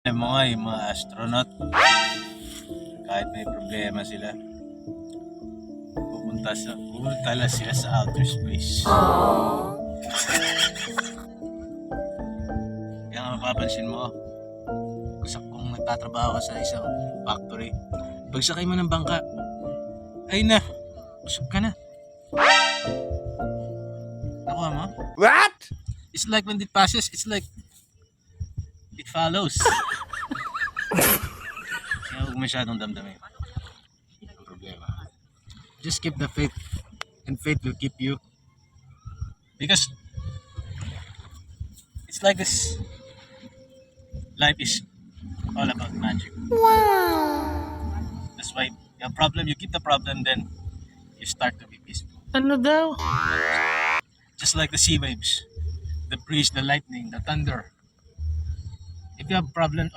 Alam mo nga, yung mga astronaut, kahit may problema sila, pupunta lang sila sa outer space. Kaya nga mapapansin mo, kung nagtatrabaho ka sa isang factory, pagsakay mo ng bangka, ay na, usap ka na. Nakuha mo? What? It's like when it passes, it's like it follows. Kaya huwag masyadong damdamin ang problema. Just keep the faith, and faith will keep you. Because it's like this. Life is all about magic. That's why you have problem, you keep the problem, then you start to be peaceful. Ano daw? Just like the sea waves, the breeze, the lightning, the thunder. If you have problem